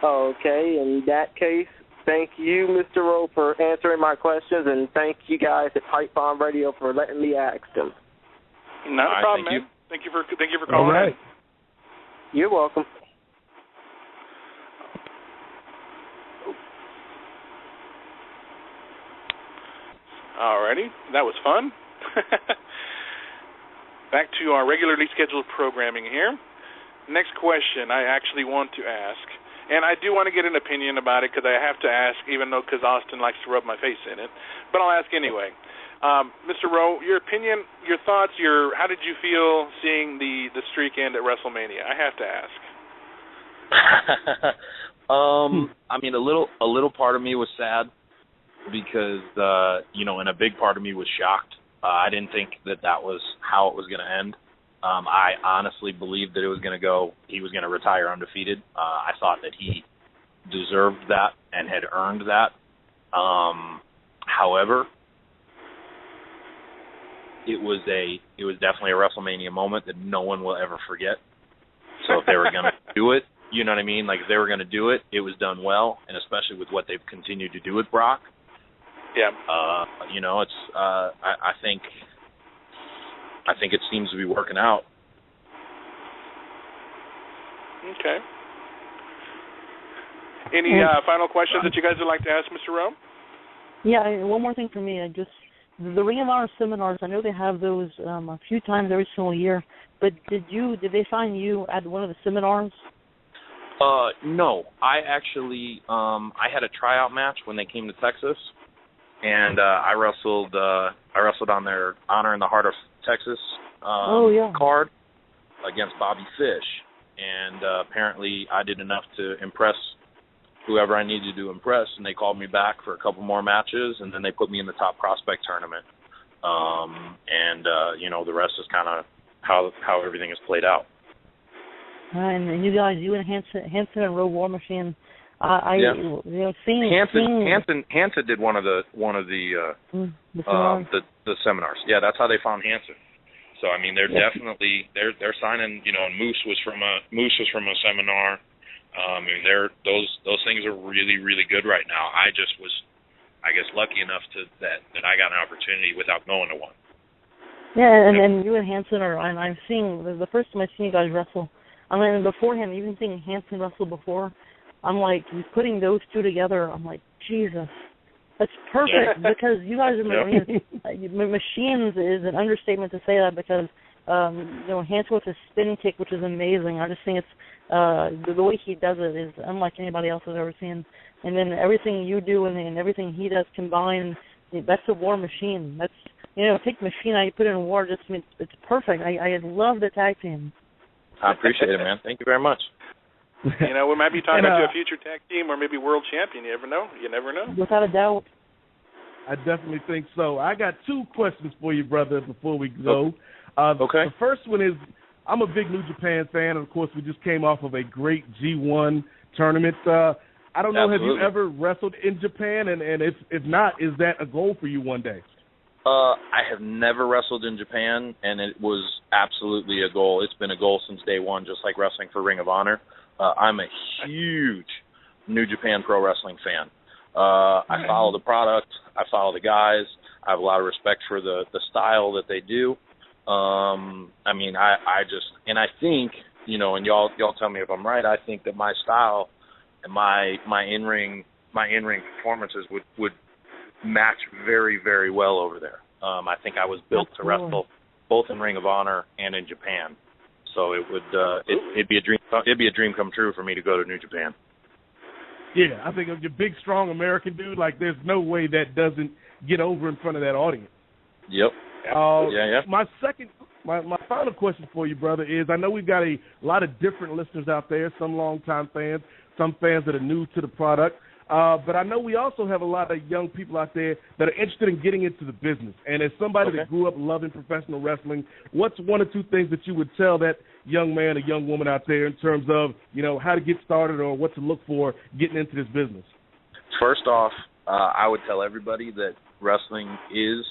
Speaker 10: Okay, in that case, thank you, Mr. Rowe, for answering my questions, and thank you guys at Pipebomb Radio for letting me ask them.
Speaker 5: Not a problem, man. Thank you for calling.
Speaker 7: All right.
Speaker 10: You're welcome.
Speaker 5: Alrighty, that was fun. Back to our regularly scheduled programming here. Next question I actually want to ask And I do want to get an opinion about it because I have to ask, even though because Austin likes to rub my face in it. But I'll ask anyway. Mr. Rowe, your opinion, your thoughts, how did you feel seeing the streak end at WrestleMania? I have to ask.
Speaker 9: I mean, a little part of me was sad because, and a big part of me was shocked. I didn't think that was how it was going to end. I honestly believed that it was going to he was going to retire undefeated. I thought that he deserved that and had earned that. However, it was definitely a WrestleMania moment that no one will ever forget. So if they were going to do it, you know what I mean? Like, if they were going to do it, it was done well, and especially with what they've continued to do with Brock.
Speaker 5: Yeah.
Speaker 9: It's I think it seems to be working out.
Speaker 5: Okay. Any final questions that you guys would like to ask, Mr. Rowe?
Speaker 6: Yeah, one more thing for me. The Ring of Honor seminars, I know they have those a few times every single year, but did they find you at one of the seminars?
Speaker 9: No. I actually I had a tryout match when they came to Texas, and I wrestled on their Honor in the Heart of Texas card against Bobby Fish, and apparently I did enough to impress whoever I needed to impress, and they called me back for a couple more matches, and then they put me in the Top Prospect tournament. The rest is kind of how everything has played out.
Speaker 6: And you guys, you and Hanson and Rowe War Machine,
Speaker 9: Hanson did one of the seminars. Yeah, that's how they found Hanson. So I mean, they're definitely they're signing. And Moose was from a seminar. Those things are really, really good right now. I just was, I guess, lucky enough that I got an opportunity without going to one.
Speaker 6: Yeah, and you and Hanson and I'm seeing the first time I've seen you guys wrestle. I mean, beforehand, even seeing Hanson wrestle before, I'm like, putting those two together, I'm like, Jesus, that's perfect because you guys are machines is an understatement to say that because Hanson with his spinning kick, which is amazing. I just think it's the way he does it is unlike anybody else I've ever seen. And then everything you do and everything he does combined, that's a war machine. That's take machine out, you put it in war. It's perfect. I love the tag team.
Speaker 9: I appreciate it, man. Thank you very much.
Speaker 5: We might be talking to a future tag team or maybe world champion. You never know. You never know.
Speaker 6: Without a doubt.
Speaker 7: I definitely think so. I got two questions for you, brother, before we go.
Speaker 9: Okay.
Speaker 7: The first one is, I'm a big New Japan fan, and of course, we just came off of a great G1 tournament. I don't know,
Speaker 9: Absolutely.
Speaker 7: have you ever wrestled in Japan? And if not, is that a goal for you one day?
Speaker 9: I have never wrestled in Japan, and it was absolutely a goal. It's been a goal since day one, just like wrestling for Ring of Honor. I'm a huge New Japan Pro Wrestling fan. I follow the product. I follow the guys. I have a lot of respect for the style that they do. I think, and y'all tell me if I'm right, I think that my style and my in-ring performances would match very, very well over there. I think I was built to wrestle both in Ring of Honor and in Japan. So it would it'd be a dream come true for me to go to New Japan.
Speaker 7: Yeah, I think of your big, strong American dude, like there's no way that doesn't get over in front of that audience.
Speaker 9: Yep.
Speaker 7: My final question for you, brother, is I know we've got a lot of different listeners out there, some longtime fans, some fans that are new to the product. But I know we also have a lot of young people out there that are interested in getting into the business. And as somebody that grew up loving professional wrestling, what's one or two things that you would tell that young man or young woman out there in terms of, how to get started or what to look for getting into this business?
Speaker 9: First off, I would tell everybody that wrestling is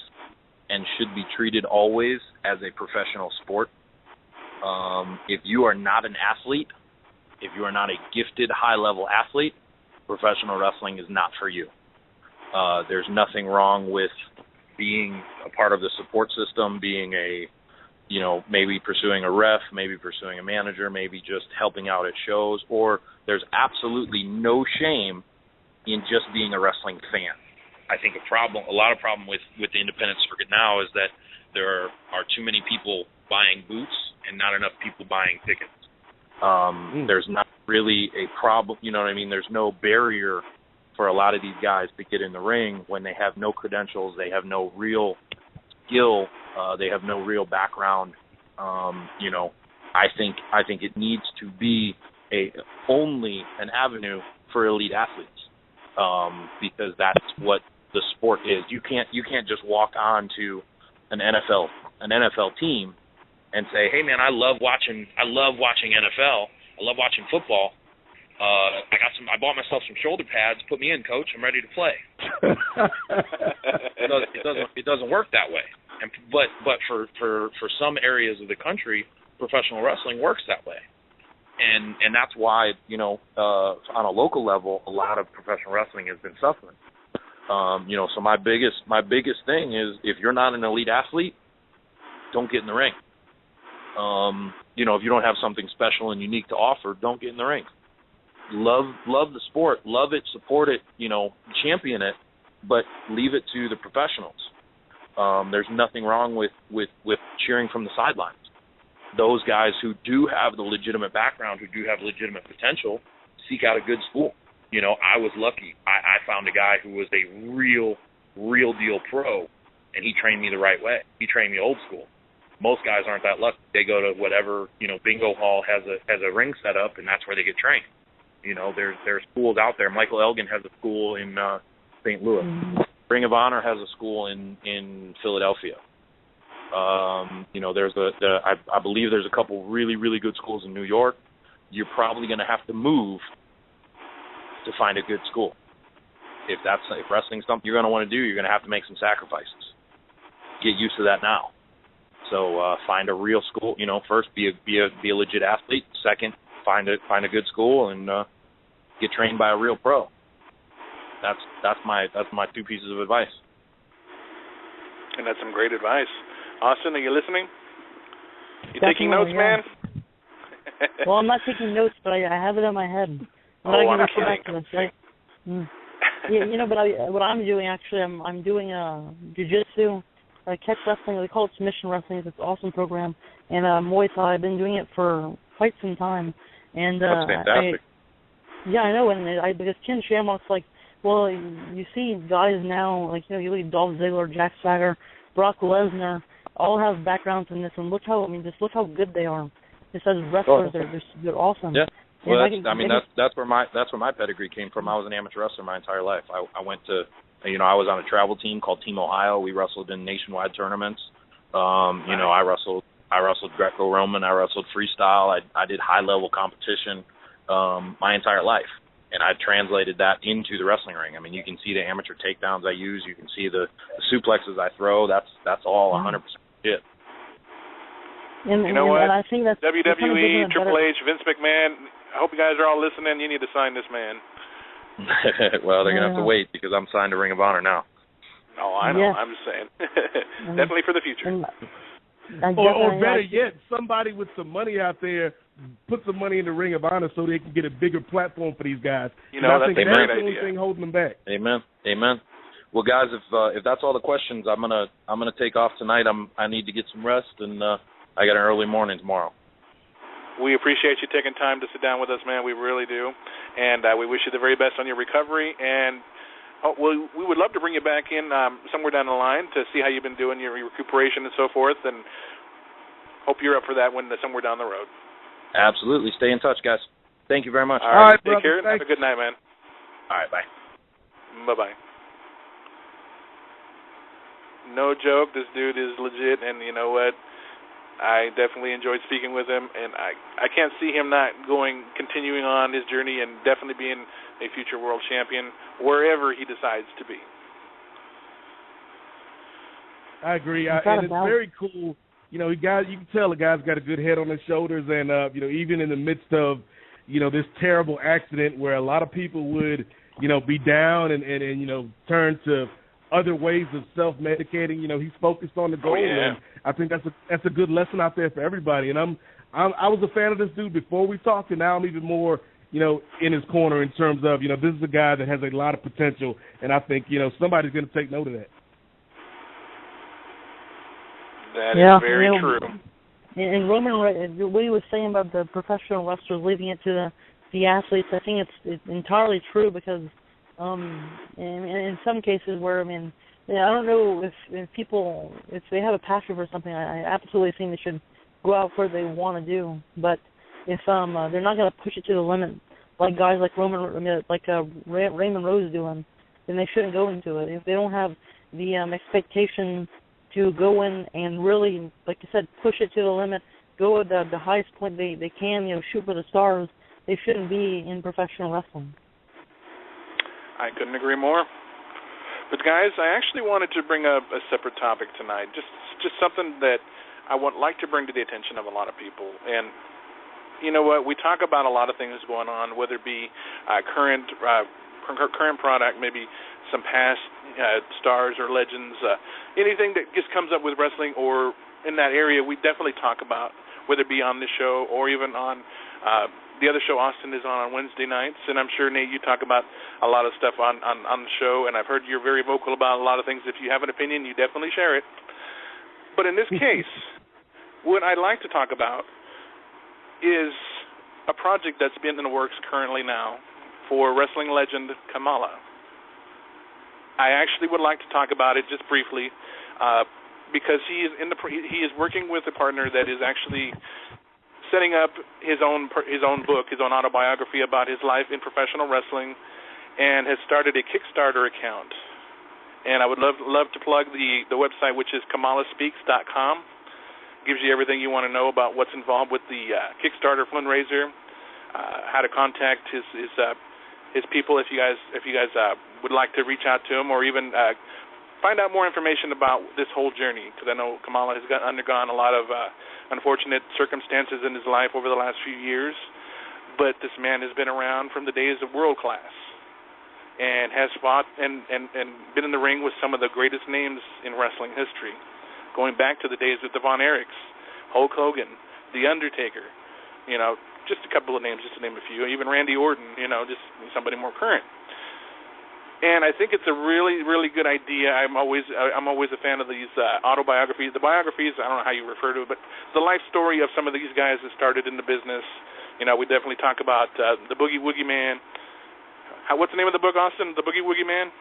Speaker 9: and should be treated always as a professional sport. If you are not an athlete, if you are not a gifted high-level athlete, professional wrestling is not for you. There's nothing wrong with being a part of the support system, being maybe pursuing a ref, maybe pursuing a manager, maybe just helping out at shows, or there's absolutely no shame in just being a wrestling fan. I think a lot of problem with the independent circuit now is that there are too many people buying boots and not enough people buying tickets. There's really a problem. You know what I mean? There's no barrier for a lot of these guys to get in the ring when they have no credentials, they have no real skill, they have no real background. You know, I think it needs to be only an avenue for elite athletes, because that's what the sport is. You can't just walk on to an NFL team and say, hey man, I love watching NFL. I love watching football. I bought myself some shoulder pads. Put me in, coach. I'm ready to play. It doesn't work that way. But for some areas of the country, professional wrestling works that way. And that's why, you know, on a local level, a lot of professional wrestling has been suffering. You know, so my biggest thing is, if you're not an elite athlete, don't get in the ring. You know, if you don't have something special and unique to offer, don't get in the ring. Love the sport, love it, support it, you know, champion it, but leave it to the professionals. There's nothing wrong with cheering from the sidelines. Those guys who do have the legitimate background, who do have legitimate potential, seek out a good school. You know, I was lucky. I found a guy who was a real deal pro, and he trained me the right way. He trained me old school. Most guys aren't that lucky. They go to whatever, you know, bingo hall has a ring set up, and that's where they get trained. You know, there's schools out there. Michael Elgin has a school in St. Louis. Ring of Honor has a school in Philadelphia. You know, I believe there's a couple really good schools in New York. You're probably going to have to move to find a good school. If wrestling's something you're going to want to do, you're going to have to make some sacrifices. Get used to that now. So find a real school. You know, first be a legit athlete. Second, find a good school and get trained by a real pro. That's my two pieces of advice.
Speaker 5: And that's some great advice. Austin, are you listening? You
Speaker 6: Definitely,
Speaker 5: taking notes, man?
Speaker 6: Well, I'm not taking notes, but I have it in my head.
Speaker 5: I'm kidding.
Speaker 6: Back to this, right? Yeah, you know, but what I'm doing actually, I'm doing jiu-jitsu, catch wrestling. They call it submission wrestling. It's an awesome program, and Muay Thai. I've been doing it for quite some time, and
Speaker 9: that's fantastic.
Speaker 6: I know, and because Ken Shamrock's like, well, you see guys now, like, you know, you look at Dolph Ziggler, Jack Swagger, Brock Lesnar, all have backgrounds in this, and look how good they are. Just as wrestlers, they're awesome.
Speaker 9: Yeah. Well, that's where my pedigree came from. I was an amateur wrestler my entire life. I went to, you know, I was on a travel team called Team Ohio. We wrestled in nationwide tournaments. You know, I wrestled Greco-Roman. I wrestled freestyle. I did high level competition my entire life, and I translated that into the wrestling ring. I mean, you can see the amateur takedowns I use. You can see the suplexes I throw. That's all 100% shit.
Speaker 5: You know what?
Speaker 6: I think that's
Speaker 5: WWE, Triple H, Vince McMahon, I hope you guys are all listening. You need to sign this man.
Speaker 9: Well, they're going to have to wait because I'm signed to Ring of Honor now.
Speaker 5: Oh, I know. Yeah. I'm just saying. Definitely for the future.
Speaker 7: Or better yet, somebody with some money out there put some money in the Ring of Honor so they can get a bigger platform for these guys.
Speaker 5: You know, that's
Speaker 7: the only thing holding them back.
Speaker 9: Amen. Well, guys, if that's all the questions, I'm gonna take off tonight. I need to get some rest, and I got an early morning tomorrow.
Speaker 5: We appreciate you taking time to sit down with us, man. We really do, and we wish you the very best on your recovery. And we would love to bring you back in somewhere down the line to see how you've been doing your recuperation and so forth. And hope you're up for that when somewhere down the road.
Speaker 9: Absolutely. Stay in touch, guys. Thank you very much.
Speaker 5: All right,
Speaker 7: brother,
Speaker 5: take care. Have a good night, man.
Speaker 9: All right, bye.
Speaker 5: Bye-bye. No joke, this dude is legit, and you know what? I definitely enjoyed speaking with him, and I can't see him not continuing on his journey and definitely being a future world champion wherever he decides to be.
Speaker 7: I agree, and it's very cool. You know, you can tell the guy's got a good head on his shoulders, and you know, even in the midst of, you know, this terrible accident where a lot of people would, you know, be down and you know, turn to other ways of self-medicating. You know, he's focused on the goal, and I think that's a good lesson out there for everybody. And I was a fan of this dude before we talked, and now I'm even more, you know, in his corner in terms of, you know, this is a guy that has a lot of potential, and I think, you know, somebody's going to take note of that.
Speaker 5: That is very true.
Speaker 6: And Roman, what he was saying about the professional wrestlers leaving it to the athletes. I think it's entirely true because in some cases where, I mean, I don't know if people, if they have a passion for something, I absolutely think they should go out for what they want to do. But if they're not going to push it to the limit, like guys like Raymond Rowe is doing, then they shouldn't go into it. If they don't have the expectation to go in and really, like you said, push it to the limit, go at the highest point they can, shoot for the stars, they shouldn't be in professional wrestling.
Speaker 5: I couldn't agree more. But guys, I actually wanted to bring up a separate topic tonight, just something that I would like to bring to the attention of a lot of people. And you know what? We talk about a lot of things going on, whether it be current product, maybe some past stars or legends, anything that just comes up with wrestling or in that area, we definitely talk about, whether it be on this show or even on the other show Austin is on Wednesday nights. And I'm sure, Nate, you talk about a lot of stuff on the show, and I've heard you're very vocal about a lot of things. If you have an opinion, you definitely share it. But in this case, what I'd like to talk about is a project that's been in the works currently now for wrestling legend Kamala. I actually would like to talk about it just briefly because he is working with a partner that is actually setting up his own book, his own autobiography about his life in professional wrestling, and has started a Kickstarter account. And I would love to plug the website, which is kamalaspeaks.com. Gives you everything you want to know about what's involved with the Kickstarter fundraiser, how to contact his people if you guys would like to reach out to him, or even find out more information about this whole journey, because I know Kamala has undergone a lot of unfortunate circumstances in his life over the last few years, but this man has been around from the days of world class and has fought and been in the ring with some of the greatest names in wrestling history, going back to the days of the Von Erichs, Hulk Hogan, The Undertaker, just a couple of names, just to name a few, even Randy Orton, just somebody more current. And I think it's a really, really good idea. I'm always a fan of these autobiographies. The biographies, I don't know how you refer to it, but the life story of some of these guys that started in the business. We definitely talk about the Boogie Woogie Man. What's the name of the book, Austin? The Boogie Woogie Man?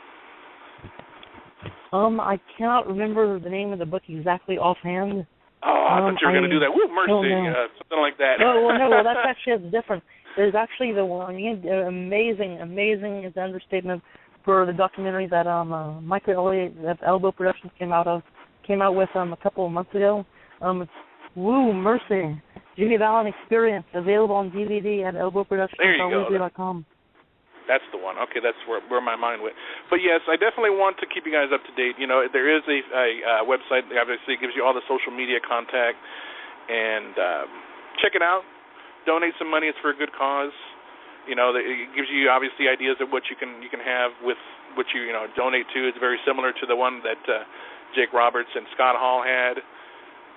Speaker 6: I cannot remember the name of the book exactly offhand.
Speaker 5: Oh, I thought you were going to do that. Woo, mercy, something like that.
Speaker 6: No, that's actually different. There's actually the one, amazing is the understatement, for the documentary that Michael Elliott at Elbow Productions came out with a couple of months ago. It's Woo Mercy, Jimmy Fallon Experience, available on DVD at elbowproductions.com.
Speaker 5: That's the one. Okay, that's where my mind went. But yes, I definitely want to keep you guys up to date. There is a website that obviously gives you all the social media contact, and check it out. Donate some money. It's for a good cause. It gives you obviously ideas of what you can have with what you donate to. It's very similar to the one that Jake Roberts and Scott Hall had.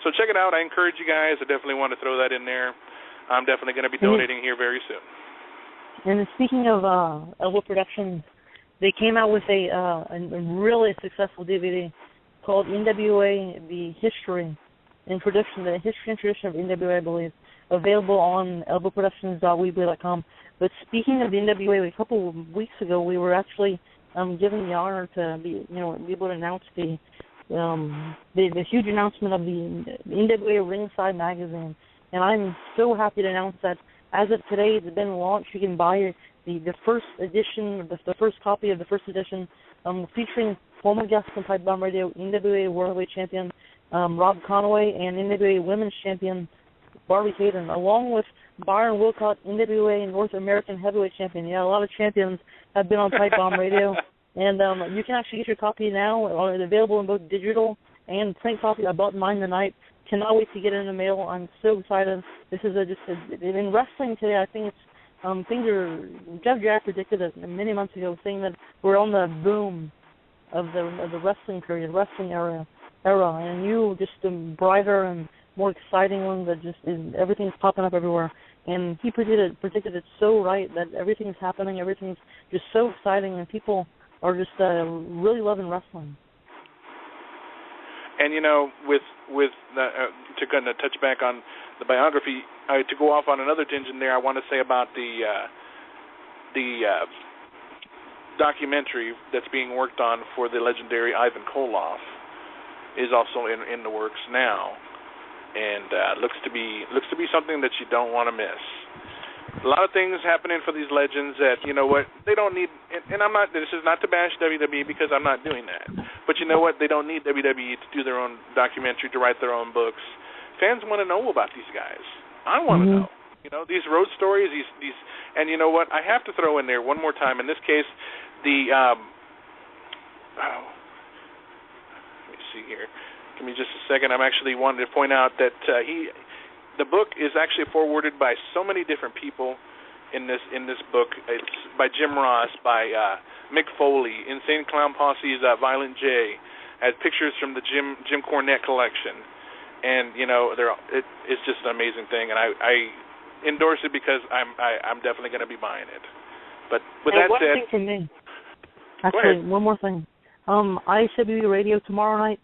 Speaker 5: So check it out. I encourage you guys. I definitely want to throw that in there. I'm definitely going to be donating here very soon.
Speaker 6: And speaking of Elbow Productions, they came out with a really successful DVD called NWA: The History and Tradition, the History and Tradition of NWA, I believe, available on elbowproductions.weebly.com. But speaking of the NWA, a couple of weeks ago, we were actually given the honor to be able to announce the huge announcement of the NWA Ringside magazine, and I'm so happy to announce that as of today, it's been launched. You can buy the first edition, the first copy of the first edition, featuring former guests from Pipebomb Radio, NWA World Heavyweight Champion Rob Conway, and NWA Women's Champion Barbie Hayden, along with Byron Wilcott, NWA North American Heavyweight Champion. Yeah, a lot of champions have been on Pipebomb Radio, and you can actually get your copy now. It's available in both digital and print copy. I bought mine tonight. Cannot wait to get it in the mail. I'm so excited. This is in wrestling today. I think it's things are. Jeff Jarrett predicted it many months ago, saying that we're on the boom of the wrestling period, wrestling era, and you just brighter and more exciting one that just everything's popping up everywhere. And he predicted it so right that everything's happening. Everything's just so exciting, and people are just really loving wrestling. And
Speaker 5: with to kind of touch back on the biography. To go off on another tangent there, I want to say about the documentary that's being worked on for the legendary Ivan Koloff is also in the works now, and looks to be something that you don't want to miss. A lot of things happening for these legends that, you know what, they don't need, and I'm not, this is not to bash WWE because I'm not doing that, but you know what, they don't need WWE to do their own documentary, to write their own books. Fans want to know about these guys. I want to know. You know, these road stories, these, and you know what, I have to throw in there one more time, in this case, let me see here, give me just a second, I'm actually wanting to point out that the book is actually forwarded by so many different people in this book. It's by Jim Ross, by Mick Foley, Insane Clown Posse's Violent J, has pictures from the Jim Cornette collection, and you know it's just an amazing thing, and I endorse it because I'm definitely going to be buying it. But with that said,
Speaker 6: thing for me. Actually, one more thing. ISWE Radio tomorrow night,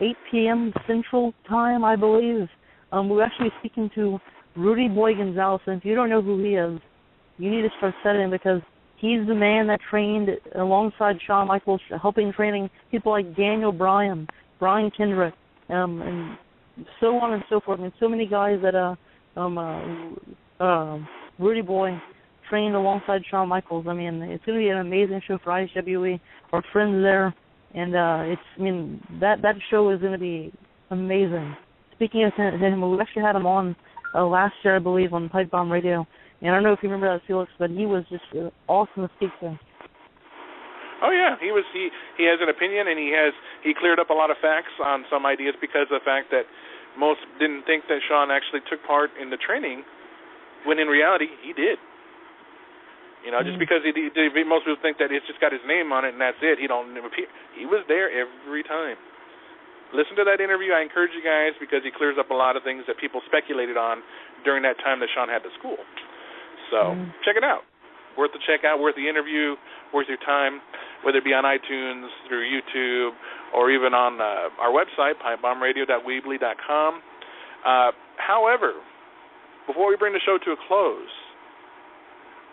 Speaker 6: 8 p.m. Central Time, I believe. We're actually speaking to Rudy Boy Gonzalez, and if you don't know who he is, you need to start studying, because he's the man that trained alongside Shawn Michaels, helping training people like Daniel Bryan, Brian Kendrick, and so on and so forth. I mean, so many guys that Rudy Boy trained alongside Shawn Michaels. I mean, it's going to be an amazing show for ISWE. Our friends there, and that show is going to be amazing. Speaking of him, we actually had him on last year, I believe, on Pipebomb Radio. And I don't know if you remember that, Felix, but he was just awesome to speak to.
Speaker 5: Oh yeah, he has an opinion, and he cleared up a lot of facts on some ideas, because of the fact that most didn't think that Shawn actually took part in the training, when in reality he did. You know, just because most people think that it's just got his name on it and that's it, he don't appear. He was there every time. Listen to that interview. I encourage you guys, because he clears up a lot of things that people speculated on during that time that Shawn had to school. So check it out. Worth the check out, worth the interview, worth your time, whether it be on iTunes, through YouTube, or even on our website, pipebombradio.weebly.com. However, before we bring the show to a close,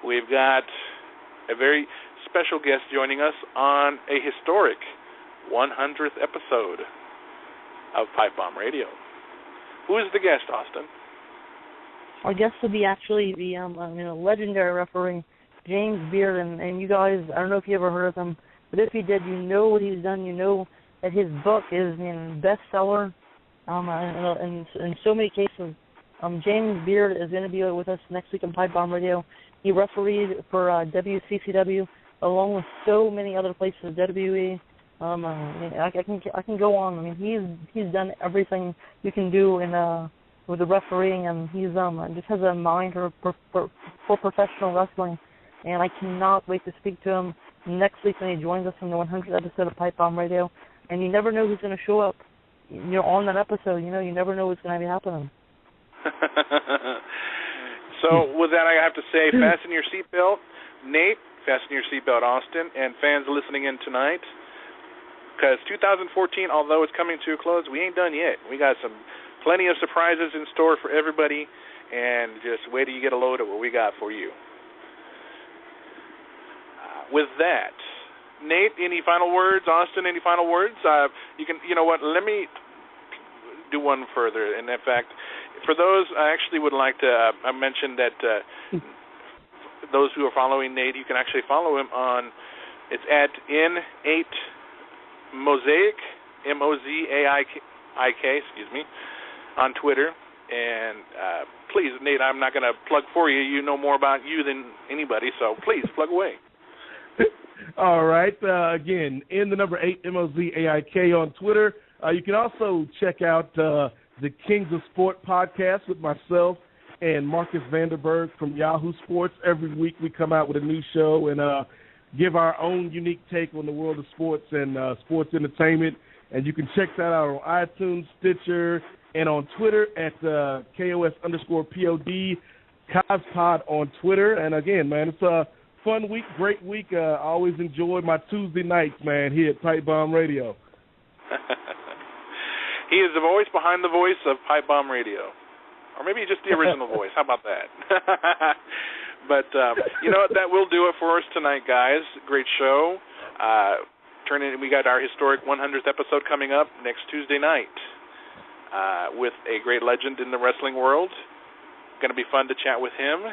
Speaker 5: we've got a very special guest joining us on a historic 100th episode of Pipebomb Radio. Who is the guest, Austin?
Speaker 6: Our guest will be actually the legendary referee, James Beard, and you guys, I don't know if you ever heard of him, but if you did, you know what he's done. You know that his book is bestseller, in so many cases. James Beard is going to be with us next week on Pipebomb Radio. He refereed for WCCW, along with so many other places, WWE. I can go on. I mean, he's done everything you can do with the refereeing, and he's just has a mind for professional wrestling. And I cannot wait to speak to him next week when he joins us on the 100th episode of Pipebomb Radio. And you never know who's going to show up, on that episode. You never know what's going to be happening.
Speaker 5: So with that, I have to say, fasten your seatbelt, Nate. Fasten your seatbelt, Austin, and fans listening in tonight. Because 2014, although it's coming to a close, we ain't done yet. We got plenty of surprises in store for everybody, and just wait till you get a load of what we got for you. With that, Nate, any final words? Austin, any final words? You know what? Let me do one further. And in fact, for those, I actually would like to mention that those who are following Nate, you can actually follow him on. It's at N8 Mosaic, MOZAIK, on Twitter. And please, Nate, I'm not going to plug for you. You know more about you than anybody, so please plug away.
Speaker 7: All right. Again, in the number 8 MOZAIK on Twitter. You can also check out the Kings of Sport podcast with myself and Marcus Vanderberg from Yahoo Sports. Every week we come out with a new show and give our own unique take on the world of sports and sports entertainment. And you can check that out on iTunes, Stitcher, and on Twitter at KOS_POD, CosPod on Twitter. And again, man, it's a fun week, great week. I always enjoy my Tuesday nights, man, here at Pipebomb Radio.
Speaker 5: He is the voice behind the voice of Pipebomb Radio. Or maybe just the original voice. How about that? But, you know what? That will do it for us tonight, guys. Great show. We got our historic 100th episode coming up next Tuesday night with a great legend in the wrestling world. Going to be fun to chat with him.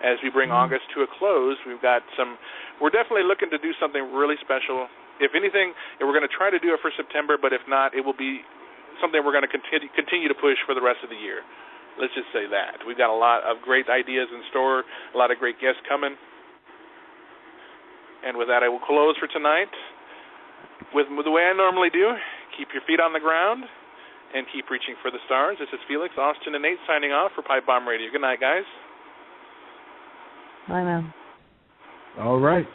Speaker 5: As we bring August to a close, we're definitely looking to do something really special. If anything, we're going to try to do it for September, but if not, it will be something we're going to continue to push for the rest of the year. Let's just say that. We've got a lot of great ideas in store, a lot of great guests coming. And with that, I will close for tonight with the way I normally do. Keep your feet on the ground and keep reaching for the stars. This is Felix, Austin, and Nate signing off for Pipebomb Radio. Good night, guys.
Speaker 6: Bye now.
Speaker 7: All right.